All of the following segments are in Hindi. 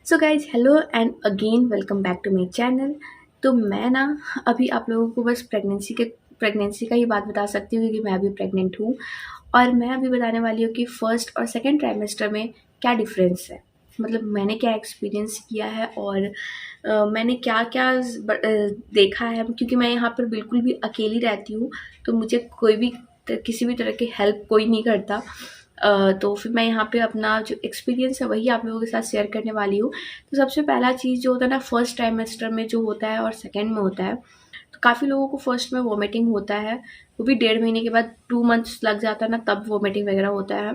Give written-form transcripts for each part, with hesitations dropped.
So guys hello and again welcome back to my channel. तो मैं ना अभी आप लोगों को बस प्रेगनेंसी का ही बात बता सकती हूँ क्योंकि मैं अभी प्रेग्नेंट हूँ। और मैं अभी बताने वाली हूँ कि फर्स्ट और सेकंड ट्राइमेस्टर में क्या डिफरेंस है, मतलब मैंने क्या एक्सपीरियंस किया है और मैंने क्या क्या देखा है, क्योंकि मैं यहाँ पर बिल्कुल भी अकेली रहती हूँ। तो मुझे कोई भी किसी भी तरह की हेल्प कोई नहीं करता। तो फिर मैं यहाँ पे अपना जो एक्सपीरियंस है वही आप लोगों के साथ शेयर करने वाली हूँ। तो सबसे पहला चीज़ जो होता है ना, फर्स्ट ट्राइमेस्टर में जो होता है और सेकंड में होता है, तो काफ़ी लोगों को फर्स्ट में वॉमिटिंग होता है, वो भी 1.5 महीने के बाद, 2 मंथ्स लग जाता है ना, तब वॉमिटिंग वगैरह होता है।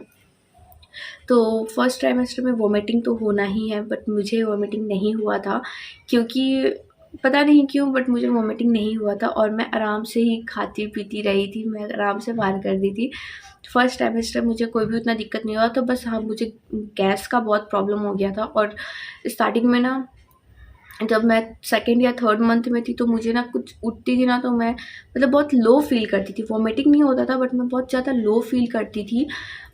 तो फर्स्ट ट्राइमेस्टर में वॉमिटिंग तो होना ही है, बट मुझे वॉमिटिंग नहीं हुआ था, क्योंकि पता नहीं क्यों बट मुझे वॉमिटिंग नहीं हुआ था और मैं आराम से ही खाती पीती रही थी, मैं आराम से बाहर कर दी थी। फर्स्ट ट्राइमेस्टर मुझे कोई भी उतना दिक्कत नहीं हुआ, तो बस हाँ, मुझे गैस का बहुत प्रॉब्लम हो गया था। और स्टार्टिंग में ना, जब मैं सेकंड या थर्ड मंथ में थी, तो मुझे ना कुछ उठती थी ना, तो मैं मतलब बहुत लो फील करती थी। वॉमिटिंग नहीं होता था बट मैं बहुत ज़्यादा लो फील करती थी।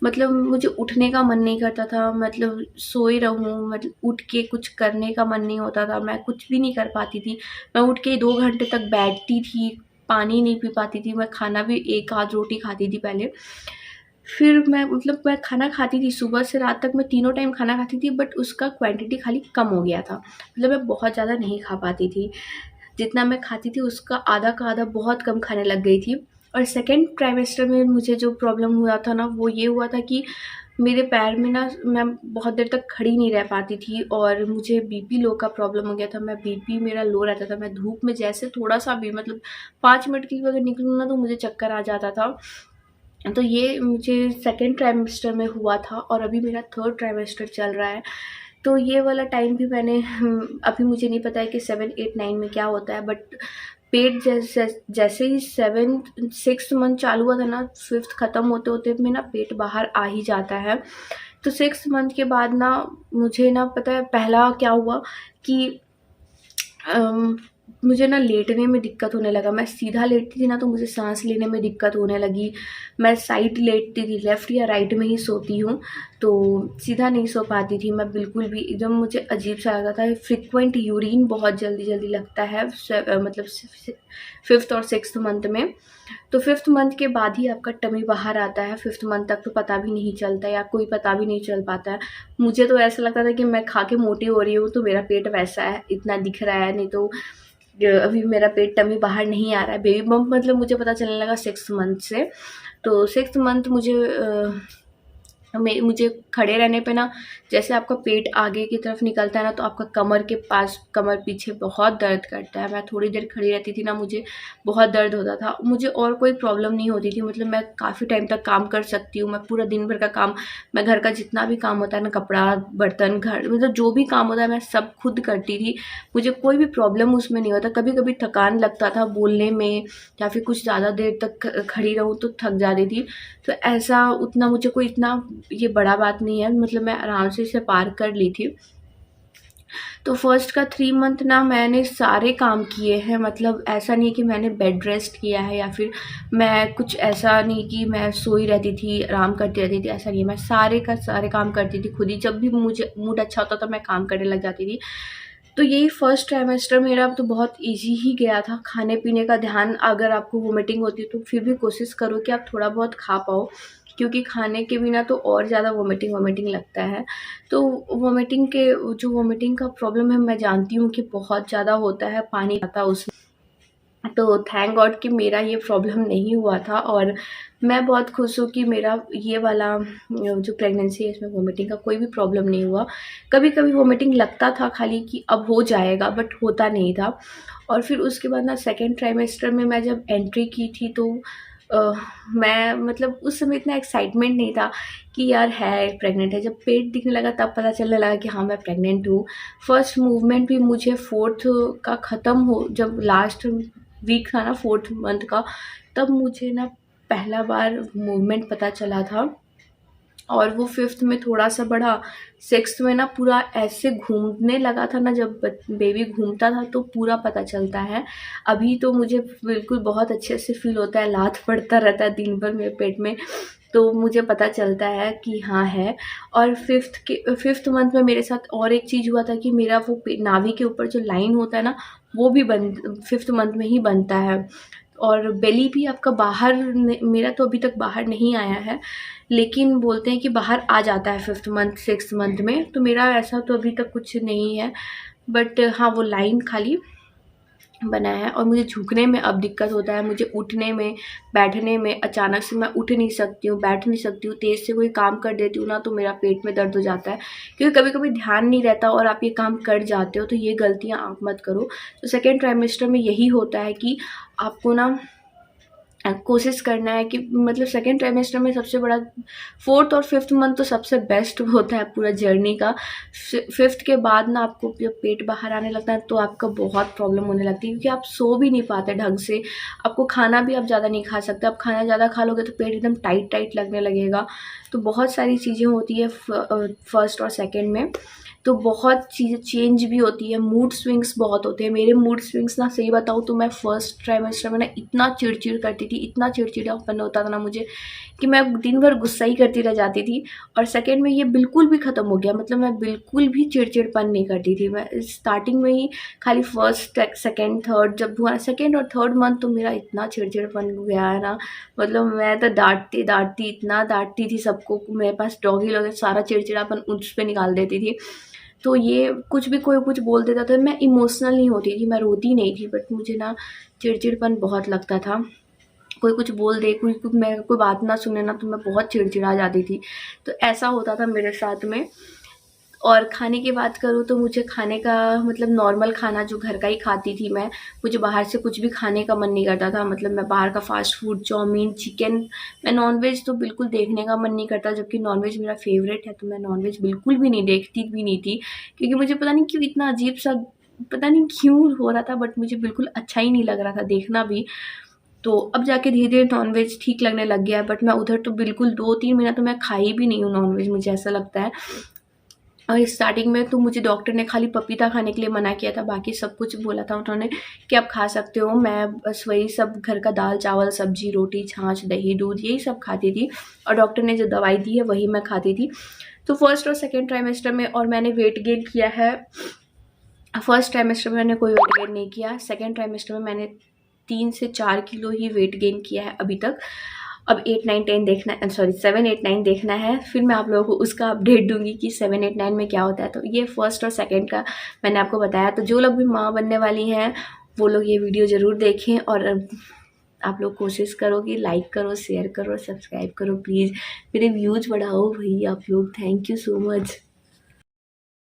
मतलब मुझे उठने का मन नहीं करता था, मतलब सोई रहूँ, मतलब उठ के कुछ करने का मन नहीं होता था, मैं कुछ भी नहीं कर पाती थी। मैं उठ के 2 घंटे तक बैठती थी, पानी नहीं पी पाती थी, मैं खाना भी एक आध रोटी खाती थी पहले। फिर मैं खाना खाती थी, सुबह से रात तक मैं तीनों टाइम खाना खाती थी, बट उसका क्वांटिटी खाली कम हो गया था। मतलब मैं बहुत ज़्यादा नहीं खा पाती थी, जितना मैं खाती थी उसका आधा का आधा बहुत कम खाने लग गई थी। और सेकंड ट्राइमेस्टर में मुझे जो प्रॉब्लम हुआ था ना, वो ये हुआ था कि मेरे पैर में ना, मैं बहुत देर तक खड़ी नहीं रह पाती थी और मुझे बीपी लो का प्रॉब्लम हो गया था। मैं बीपी मेरा लो रहता था, मैं धूप में जैसे थोड़ा सा भी, मतलब 5 मिनट के लिए अगर निकलूँ ना, तो मुझे चक्कर आ जाता था। तो ये मुझे सेकंड ट्राइमेस्टर में हुआ था और अभी मेरा थर्ड ट्राइमेस्टर चल रहा है। तो ये वाला टाइम भी मैंने अभी मुझे नहीं पता है कि 7, 8, 9 में क्या होता है, बट पेट जैसे जैसे ही 6th मंथ चालू हुआ था ना, 5th ख़त्म होते होते में ना पेट बाहर आ ही जाता है। तो 6th मंथ के बाद ना, मुझे ना पता है पहला क्या हुआ कि अम, मुझे ना लेटने में दिक्कत होने लगा। मैं सीधा लेटती थी ना, तो मुझे सांस लेने में दिक्कत होने लगी। मैं साइड लेटती थी, लेफ़्ट या राइट में ही सोती हूँ, तो सीधा नहीं सो पाती थी मैं बिल्कुल भी। एकदम मुझे अजीब-सा लगा था। फ्रीक्वेंट यूरिन बहुत जल्दी-जल्दी लगता है, मतलब 5th और 6th मंथ में। तो 5th मंथ के बाद ही आपका टमी बाहर आता है। 5th मंथ तक तो पता भी नहीं चलता, या कोई पता भी नहीं चल पाता है। मुझे तो ऐसा लगता था कि मैं खा के मोटी हो रही हूँ, तो मेरा पेट वैसा है, इतना दिख रहा है, नहीं तो अभी मेरा पेट टमी बाहर नहीं आ रहा है। बेबी बम्प मतलब मुझे पता चलने लगा 6th मंथ से। तो 6th मंथ मुझे खड़े रहने पे ना, जैसे आपका पेट आगे की तरफ निकलता है ना, तो आपका कमर के पास, कमर पीछे बहुत दर्द करता है। मैं थोड़ी देर खड़ी रहती थी ना, मुझे बहुत दर्द होता था। मुझे और कोई प्रॉब्लम नहीं होती थी, मतलब मैं काफ़ी टाइम तक काम कर सकती हूँ। मैं पूरा दिन भर का काम, मैं घर का जितना भी काम होता है ना, कपड़ा, बर्तन, घर, मतलब जो भी काम होता है मैं सब खुद करती थी। मुझे कोई भी प्रॉब्लम उसमें नहीं होता। कभी-कभी थकान लगता था बोलने में, या फिर कुछ ज़्यादा देर तक खड़ी रहूँ तो थक जाती थी। तो ऐसा उतना मुझे कोई इतना ये बड़ा बात नहीं है, मतलब मैं आराम से इसे पार कर ली थी। तो फर्स्ट का 3 मंथ ना मैंने सारे काम किए हैं, मतलब ऐसा नहीं है कि मैंने बेड रेस्ट किया है, या फिर मैं कुछ ऐसा नहीं कि मैं सोई रहती थी, आराम करती रहती थी, ऐसा नहीं है। मैं सारे का सारे काम करती थी खुद ही। जब भी मुझे मूड अच्छा होता था मैं काम करने लग जाती थी। तो यही फर्स्ट ट्राइमेस्टर मेरा तो बहुत ईज़ी ही गया था। खाने-पीने का ध्यान, अगर आपको वॉमिटिंग होती है तो फिर भी कोशिश करो कि आप थोड़ा बहुत खा पाओ, क्योंकि खाने के बिना तो और ज़्यादा वॉमिटिंग वॉमिटिंग लगता है। तो वॉमिटिंग का प्रॉब्लम है, मैं जानती हूँ कि बहुत ज़्यादा होता है, पानी आता है उसमें। तो थैंक गॉड कि मेरा ये प्रॉब्लम नहीं हुआ था, और मैं बहुत खुश हूँ कि मेरा ये वाला जो प्रेगनेंसी है, इसमें वॉमिटिंग का कोई भी प्रॉब्लम नहीं हुआ। कभी-कभी वॉमिटिंग लगता था खाली कि अब हो जाएगा, बट होता नहीं था। और फिर उसके बाद ना सेकंड ट्राइमेस्टर में मैं जब एंट्री की थी, तो अ, मैं मतलब उस समय इतना एक्साइटमेंट नहीं था कि यार है, प्रेग्नेंट है। जब पेट दिखने लगा तब पता चलने लगा कि हाँ, मैं प्रेग्नेंट हूँ। फर्स्ट मूवमेंट भी मुझे 4th का ख़त्म हो, जब लास्ट वीक था ना 4th मंथ का, तब मुझे ना पहला बार मूवमेंट पता चला था। और वो 5th में थोड़ा-सा बढ़ा, 6th में ना पूरा ऐसे घूमने लगा था ना, जब बेबी घूमता था तो पूरा पता चलता है। अभी तो मुझे बिल्कुल बहुत अच्छे से फ़ील होता है, लात पड़ता रहता है दिन भर मेरे पेट में। तो मुझे पता चलता है कि हाँ है। और फिफ्थ मंथ में मेरे साथ और एक चीज़ हुआ था कि मेरा वो नाभि के ऊपर जो लाइन होता है ना, वो भी फिफ्थ मंथ में ही बनता है। और बेली भी आपका बाहर मेरा तो अभी तक बाहर नहीं आया है, लेकिन बोलते हैं कि बाहर आ जाता है फिफ्थ मंथ सिक्स्थ मंथ में। तो मेरा ऐसा तो अभी तक कुछ नहीं है, बट हाँ वो लाइन खाली बना है। और मुझे झुकने में अब दिक्कत होता है, मुझे उठने में, बैठने में। अचानक से मैं उठ नहीं सकती हूँ, बैठ नहीं सकती हूँ। तेज़ से कोई काम कर देती हूँ ना तो मेरा पेट में दर्द हो जाता है, क्योंकि कभी कभी ध्यान नहीं रहता और आप ये काम कर जाते हो। तो ये गलतियाँ आप मत करो। तो सेकेंड ट्राइमेस्टर में यही होता है कि आपको ना कोशिश करना है कि मतलब सेकेंड ट्राइमेस्टर में सबसे बड़ा, फोर्थ और फिफ्थ मंथ तो सबसे बेस्ट होता है पूरा जर्नी का। फिफ्थ के बाद ना आपको जब पेट बाहर आने लगता है तो आपका बहुत प्रॉब्लम होने लगती है, क्योंकि आप सो भी नहीं पाते ढंग से। आपको खाना भी आप ज़्यादा नहीं खा सकते, आप खाना ज़्यादा खा लोगे तो पेट एकदम टाइट टाइट लगने लगेगा। तो बहुत सारी चीज़ें होती है फर्स्ट और सेकेंड में। तो बहुत चीज़ें चेंज भी होती है, मूड स्विंग्स बहुत होते हैं। मेरे मूड स्विंग्स ना सही बताऊँ तो मैं फर्स्ट ट्राइमेस्टर में ना इतना चिड़चिड़ करती थी, इतना चिड़चिड़ापन होता था ना मुझे कि मैं दिन भर गुस्सा ही करती रह जाती थी। और सेकंड में ये बिल्कुल भी ख़त्म हो गया, मतलब मैं बिल्कुल भी चिड़चिड़पन नहीं करती थी। मैं स्टार्टिंग में ही खाली फर्स्ट सेकेंड थर्ड जब हुआ, सेकेंड और थर्ड मंथ तो मेरा इतना चिड़चिड़पन हो गया है ना, मतलब मैं तो डांटती इतना डांटती थी सबको। मेरे पास डॉगी लोग सारा चिड़चिड़ापन उस पर निकाल देती थी। तो ये कुछ भी कोई कुछ बोल देता था, मैं इमोशनल नहीं होती थी, मैं रोती नहीं थी, बट मुझे ना चिड़चिड़पन बहुत लगता था। कोई कुछ बोल दे, मैं कोई बात ना सुने ना तो मैं बहुत चिड़चिड़ा जाती थी। तो ऐसा होता था मेरे साथ में। और खाने की बात करूँ तो मुझे खाने का मतलब नॉर्मल खाना जो घर का ही खाती थी मैं। मुझे बाहर से कुछ भी खाने का मन नहीं करता था, मतलब मैं बाहर का फास्ट फूड, चाउमीन, चिकन, मैं नॉनवेज तो बिल्कुल देखने का मन नहीं करता, जबकि नॉनवेज मेरा फेवरेट है। तो मैं नॉनवेज बिल्कुल भी नहीं देखती भी नहीं थी, क्योंकि मुझे पता नहीं क्यों इतना अजीब सा, पता नहीं क्यों हो रहा था, बट मुझे बिल्कुल अच्छा ही नहीं लग रहा था देखना भी। तो अब जाके धीरे-धीरे नॉनवेज ठीक लगने लग गया है, बट मैं उधर तो बिल्कुल 2-3 महीना तो मैं खाई भी नहीं हूँ नॉनवेज, मुझे ऐसा लगता है। और स्टार्टिंग में तो मुझे डॉक्टर ने खाली पपीता खाने के लिए मना किया था, बाकी सब कुछ बोला था उन्होंने कि आप खा सकते हो। मैं बस वही सब घर का दाल चावल सब्जी रोटी छाछ दही दूध यही सब खाती थी, और डॉक्टर ने जो दवाई दी है वही मैं खाती थी। तो फर्स्ट और सेकेंड ट्राइमेस्टर में और मैंने वेट गेन किया है। फर्स्ट ट्राइमेस्टर में मैंने कोई वेट गेन नहीं किया, सेकेंड ट्राइमेस्टर में मैंने 3 से 4 किलो ही वेट गेन किया है अभी तक। अब 8, 9, 10 देखना है, सॉरी 7, 8, 9 देखना है, फिर मैं आप लोगों को उसका अपडेट दूंगी कि 7, 8, 9 में क्या होता है। तो ये फर्स्ट और सेकंड का मैंने आपको बताया। तो जो लोग भी माँ बनने वाली हैं वो लोग ये वीडियो ज़रूर देखें, और आप लोग कोशिश करो कि लाइक करो, शेयर करो, सब्सक्राइब करो प्लीज़। मेरे व्यूज़ बढ़ाओ भाई आप लोग, थैंक यू सो मच।